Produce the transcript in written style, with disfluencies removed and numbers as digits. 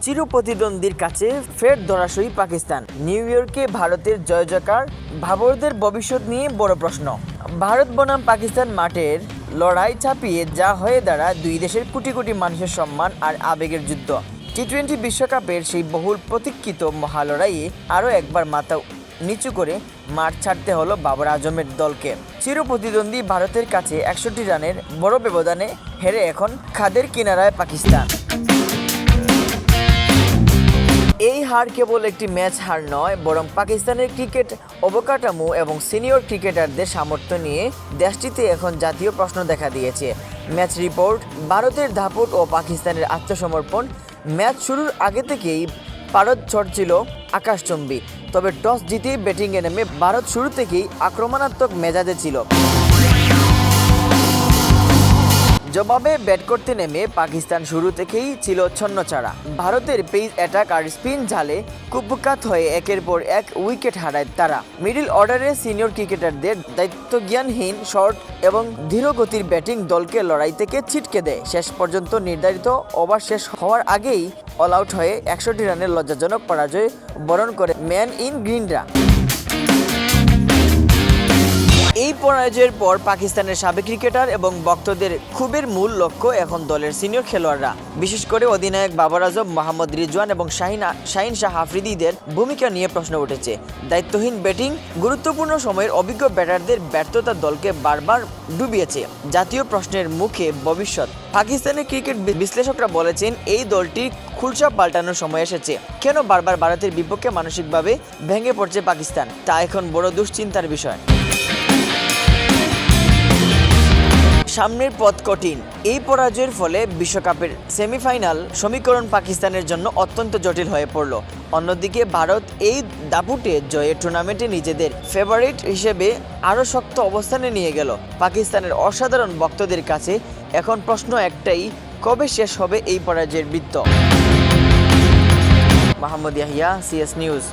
চিরপ্রতিদ্বন্দ্বীর কাছে ফের ধরাশয়ী পাকিস্তান। নিউ ইয়র্কে ভারতের জয়জয়কার, ভাবরদের ভবিষ্যৎ নিয়ে বড় প্রশ্ন। ভারত বনাম পাকিস্তান মাঠের লড়াই ছাপিয়ে যা হয়ে দাঁড়ায় দুই দেশের কোটি কোটি মানুষের সম্মান আর আবেগের যুদ্ধ। টি-20 বিশ্বকাপের সেই বহুল প্রতীক্ষিত মহালড়াইয়ে আরও একবার মাথা নিচু করে মাঠ ছাড়তে হলো বাবর আজমের দলকে। চিরপ্রতিদ্বন্দ্বী ভারতের কাছে 61 রানের বড় ব্যবধানে হেরে এখন খাদের কিনারায় পাকিস্তান। এই হার কেবল একটি ম্যাচ হার নয়, বরং পাকিস্তানের ক্রিকেট অবকাঠামো এবং সিনিয়র ক্রিকেটারদের সামর্থ্য নিয়ে দেশটিতে এখন জাতীয় প্রশ্ন দেখা দিয়েছে। Match report. ভারতের দাপট ও পাকিস্তানের আত্মসমর্পণ। ম্যাচ শুরুর আগে থেকেই ভারত ছিল আকাশচুম্বী, তবে টস জিতেই ব্যাটিংয়ে নেমে ভারত শুরু থেকেই আক্রমণাত্মক মেজাজে ছিল। জবাবে ব্যাট করতে নেমে পাকিস্তান শুরু থেকেই ছিল ছন্নছাড়া। ভারতের পেস অ্যাটাক আর স্পিন ঝালে কুপকাত হয়ে একের পর এক উইকেট হারায় তারা। মিডল অর্ডারের সিনিয়র ক্রিকেটারদের দায়িত্বজ্ঞানহীন শট এবং ধীরগতির ব্যাটিং দলকে লড়াই থেকে ছিটকে দেয়। শেষ পর্যন্ত নির্ধারিত ওভার শেষ হওয়ার আগেই অল আউট হয়ে 61 রানের লজ্জাজনক পরাজয় বরণ করে ম্যান ইন গ্রিনরা। এই পরাজয়ের পর পাকিস্তানের সাবেক ক্রিকেটার এবং ভক্তদের ক্ষোভের মূল লক্ষ্য এখন দলের সিনিয়র খেলোয়াড়রা, বিশেষ করে অধিনায়ক বাবর আজম, মোহাম্মদ রিজওয়ান এবং শাহিন শাহ আফ্রিদিদের ভূমিকা নিয়ে প্রশ্ন উঠেছে। দায়িত্বহীন ব্যাটিং, গুরুত্বপূর্ণ সময়ের অভিজ্ঞ ব্যাটারদের ব্যর্থতা দলকে বারবার ডুবিয়েছে। জাতীয় প্রশ্নের মুখে ভবিষ্যৎ। পাকিস্তানের ক্রিকেট বিশ্লেষকরা বলেছেন, এই দলটির খুলসা পাল্টানোর সময় এসেছে। কেন বারবার ভারতের বিপক্ষে মানসিকভাবে ভেঙে পড়ছে পাকিস্তান, তা এখন বড় দুশ্চিন্তার বিষয়। সামনের পথ কঠিন। এই পরাজয়ের ফলে বিশ্বকাপের সেমিফাইনাল সমীকরণ পাকিস্তানের জন্য অত্যন্ত জটিল হয়ে পড়ল। অন্যদিকে ভারত এই দাপুটে জয়ে টুর্নামেন্টে নিজেদের ফেভারিট হিসেবে আরও শক্ত অবস্থানে নিয়ে গেল। পাকিস্তানের অসাধারণ ভক্তদের কাছে এখন প্রশ্ন একটাই, কবে শেষ হবে এই পরাজয়ের বৃত্ত? Mahmud Yahya, CS news.